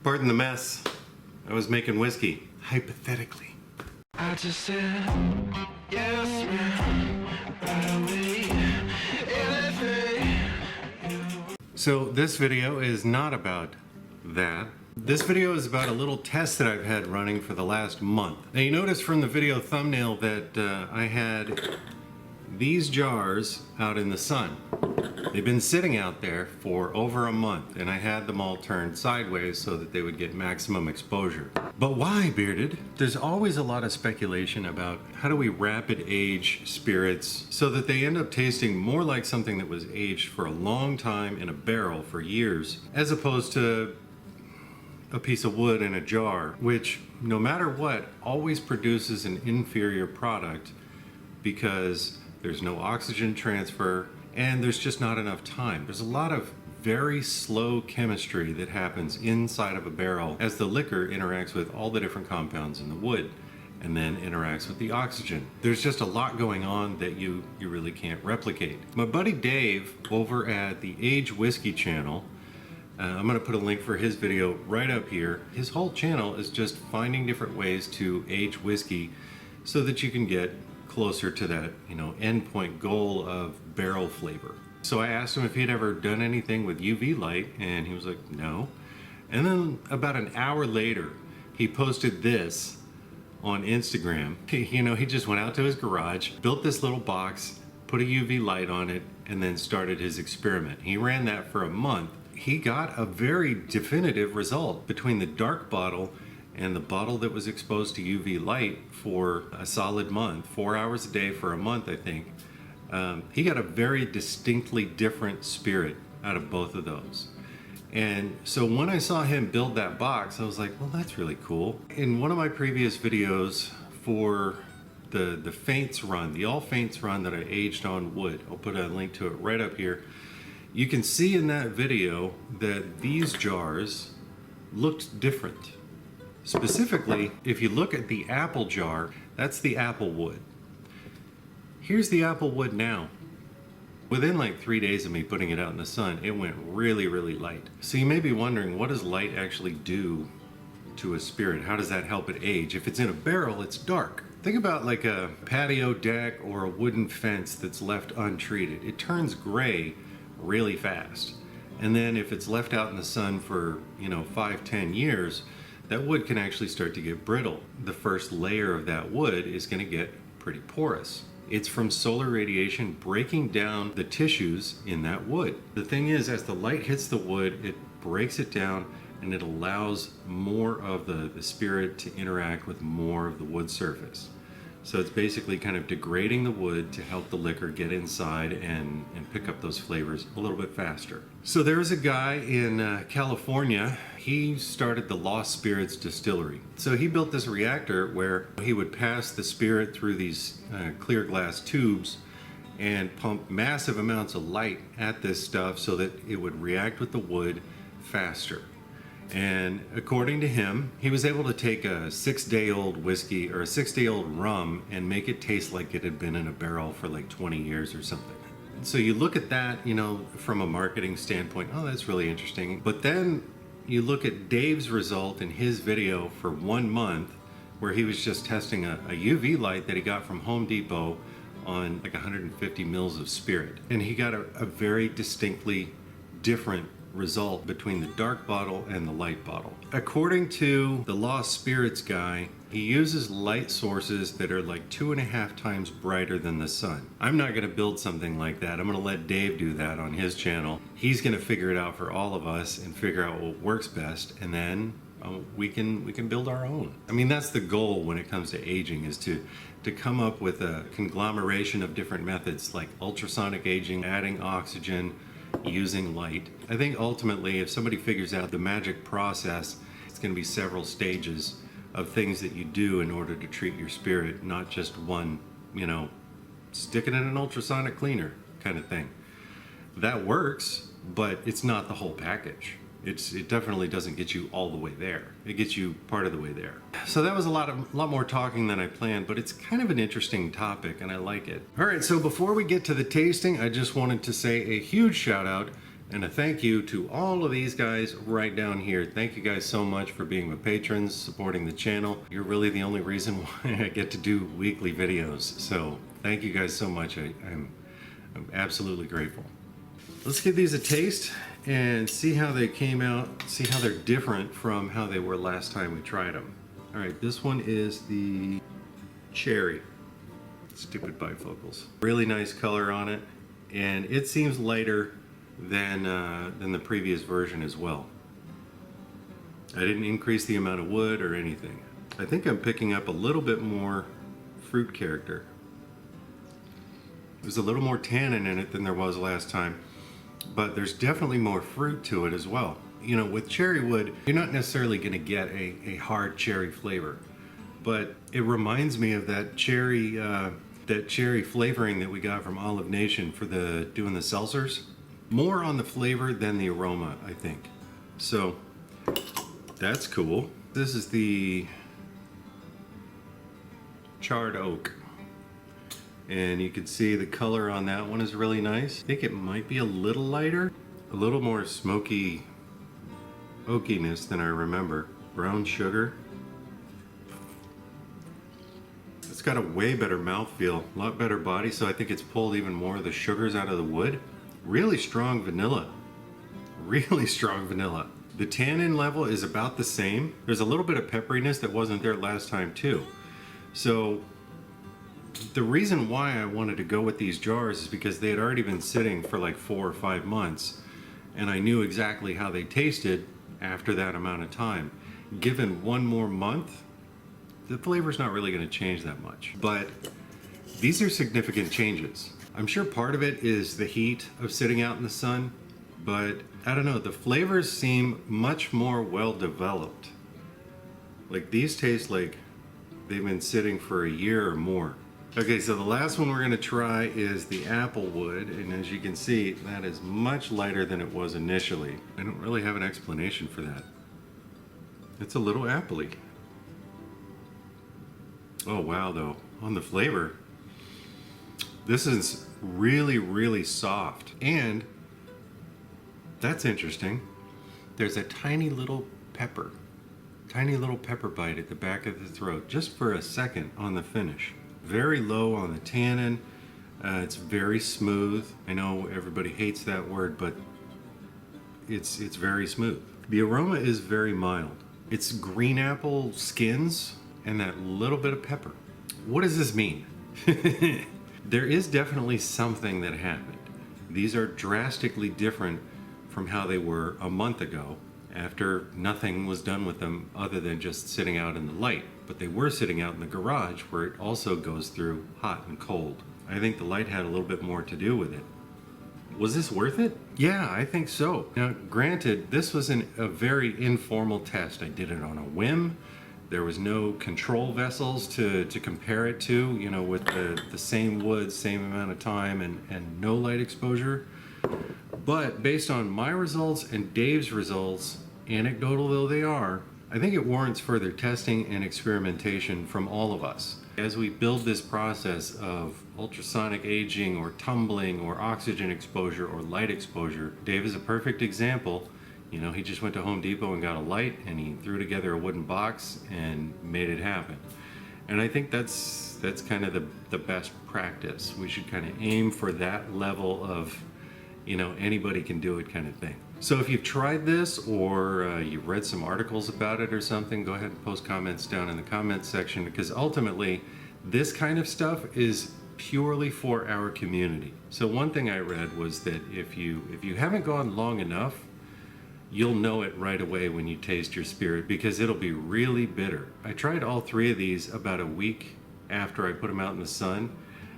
Pardon the mess. I was making whiskey, hypothetically. I just said, yes, man, right away, anything. So this video is not about that. This video is about a little test that I've had running for the last month. Now you notice from the video thumbnail that I had these jars out in the sun. They've been sitting out there for over a month, and I had them all turned sideways so that they would get maximum exposure. But why, Bearded? There's always a lot of speculation about how do we rapid age spirits so that they end up tasting more like something that was aged for a long time in a barrel for years, as opposed to a piece of wood in a jar, which no matter what always produces an inferior product because there's no oxygen transfer and there's just not enough time. There's a lot of very slow chemistry that happens inside of a barrel as the liquor interacts with all the different compounds in the wood and then interacts with the oxygen. There's just a lot going on that you really can't replicate. My buddy Dave over at the Age Whiskey channel, I'm going to put a link for his video right up here. His whole channel is just finding different ways to age whiskey so that you can get closer to that, endpoint goal of barrel flavor. So I asked him if he'd ever done anything with UV light, and he was like, no. And then about an hour later, he posted this on Instagram. He just went out to his garage, built this little box, put a UV light on it, and then started his experiment. He ran that for a month. He got a very definitive result between the dark bottle and the bottle that was exposed to UV light for a solid month, 4 hours a day for a month, I think. He got a very distinctly different spirit out of both of those. And so when I saw him build that box, I was like, well, that's really cool. In one of my previous videos for the Faints run, the All Faints run that I aged on wood, I'll put a link to it right up here. You can see in that video that these jars looked different. Specifically, if you look at the apple jar, that's the apple wood. Here's the apple wood now. Within like 3 days of me putting it out in the sun, it went really, really light. So you may be wondering, what does light actually do to a spirit? How does that help it age? If it's in a barrel, it's dark. Think about like a patio deck or a wooden fence that's left untreated. It turns gray really fast. And then if it's left out in the sun for, 5-10 years, that wood can actually start to get brittle. The first layer of that wood is going to get pretty porous. It's from solar radiation breaking down the tissues in that wood. The thing is, as the light hits the wood, it breaks it down and it allows more of the spirit to interact with more of the wood surface. So it's basically kind of degrading the wood to help the liquor get inside and pick up those flavors a little bit faster. So there's a guy in California. He started the Lost Spirits Distillery. So he built this reactor where he would pass the spirit through these clear glass tubes and pump massive amounts of light at this stuff so that it would react with the wood faster. And according to him, he was able to take a 6-day-old whiskey or a 6-day-old rum and make it taste like it had been in a barrel for like 20 years or something. So you look at that, from a marketing standpoint, oh, that's really interesting. But then you look at Dave's result in his video for 1 month, where he was just testing a UV light that he got from Home Depot on like 150 mils of spirit. And he got a very distinctly different result between the dark bottle and the light bottle. According to the Lost Spirits guy, he uses light sources that are like 2.5 times brighter than the sun. I'm not going to build something like that. I'm going to let Dave do that on his channel. He's going to figure it out for all of us and figure out what works best, and then we can build our own. I mean, that's the goal when it comes to aging, is to come up with a conglomeration of different methods like ultrasonic aging, adding oxygen, using light. I think ultimately, if somebody figures out the magic process, it's going to be several stages of things that you do in order to treat your spirit, not just one, stick it in an ultrasonic cleaner kind of thing. That works, but it's not the whole package. It definitely doesn't get you all the way there. It gets you part of the way there. So that was a lot more talking than I planned, but it's kind of an interesting topic and I like it. All right, so before we get to the tasting, I just wanted to say a huge shout out And a thank you to all of these guys right down here. Thank you guys so much for being my patrons, supporting the channel. You're really the only reason why I get to do weekly videos. So thank you guys so much. I'm absolutely grateful. Let's give these a taste and see how they came out, see how they're different from how they were last time we tried them. All right, this one is the cherry. Stupid bifocals. Really nice color on it, and it seems lighter than the previous version as well. I didn't increase the amount of wood or anything. I think I'm picking up a little bit more fruit character. There's a little more tannin in it than there was last time, but there's definitely more fruit to it as well. You know, with cherry wood, you're not necessarily going to get a hard cherry flavor, but it reminds me of that cherry flavoring that we got from Olive Nation for doing the seltzers. More on the flavor than the aroma, I think. So that's cool. This is the charred oak, and you can see the color on that one is really nice. I think it might be a little lighter, a little more smoky oakiness than I remember. Brown sugar. It's got a way better mouthfeel, a lot better body, so I think it's pulled even more of the sugars out of the wood. Really strong vanilla. Really strong vanilla. The tannin level is about the same. There's a little bit of pepperiness that wasn't there last time too. So the reason why I wanted to go with these jars is because they had already been sitting for like 4 or 5 months, and I knew exactly how they tasted after that amount of time. Given one more month, the flavor's not really going to change that much. But these are significant changes. I'm sure part of it is the heat of sitting out in the sun, but I don't know, the flavors seem much more well developed. Like these taste like they've been sitting for a year or more. Okay, so the last one we're gonna try is the applewood, and as you can see, that is much lighter than it was initially. I don't really have an explanation for that. It's a little appley. Oh wow, though, on the flavor, this is really, really soft. And that's interesting. There's a tiny little pepper bite at the back of the throat, just for a second on the finish. Very low on the tannin. It's very smooth. I know everybody hates that word, but it's very smooth. The aroma is very mild. It's green apple skins and that little bit of pepper. What does this mean? There is definitely something that happened. These are drastically different from how they were a month ago, after nothing was done with them other than just sitting out in the light. But they were sitting out in the garage, where it also goes through hot and cold. I think the light had a little bit more to do with it. Was this worth it? Yeah, I think so. Now, granted, this was a very informal test. I did it on a whim. There was no control vessels to compare it to, you know, with the same wood, same amount of time, and no light exposure. But based on my results and Dave's results, anecdotal though they are, I think it warrants further testing and experimentation from all of us. As we build this process of ultrasonic aging or tumbling or oxygen exposure or light exposure, Dave is a perfect example. You know, he just went to Home Depot and got a light, and he threw together a wooden box and made it happen. And I think that's kind of the best practice. We should kind of aim for that level of, you know, anybody can do it kind of thing. So if you've tried this, or you've read some articles about it or something, go ahead and post comments down in the comments section, because ultimately this kind of stuff is purely for our community. So one thing I read was that if you haven't gone long enough, you'll know it right away when you taste your spirit, because it'll be really bitter. I tried all 3 of these about a week after I put them out in the sun,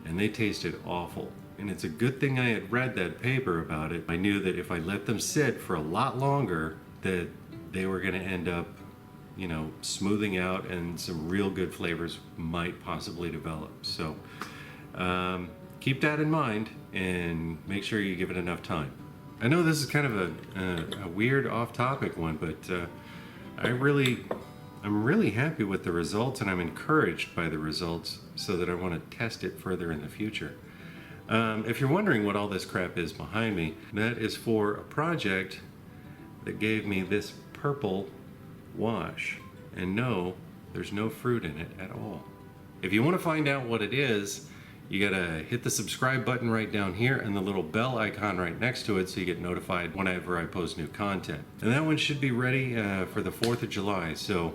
and they tasted awful. And it's a good thing I had read that paper about it. I knew that if I let them sit for a lot longer, that they were going to end up, you know, smoothing out, and some real good flavors might possibly develop. So keep that in mind and make sure you give it enough time. I know this is kind of a weird off-topic one, but I'm really happy with the results, and I'm encouraged by the results, so that I want to test it further in the future. If you're wondering what all this crap is behind me, that is for a project that gave me this purple wash. And no, there's no fruit in it at all. If you want to find out what it is, you gotta hit the subscribe button right down here and the little bell icon right next to it so you get notified whenever I post new content. And that one should be ready for the 4th of July, so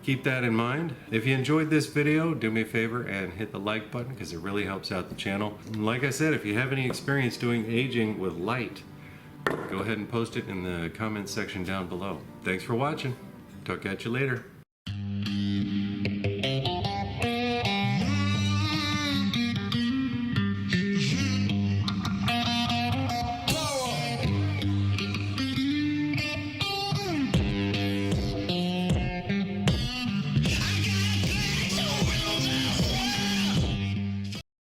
keep that in mind. If you enjoyed this video, do me a favor and hit the like button because it really helps out the channel. And like I said, if you have any experience doing aging with light, go ahead and post it in the comments section down below. Thanks for watching. Talk at you later.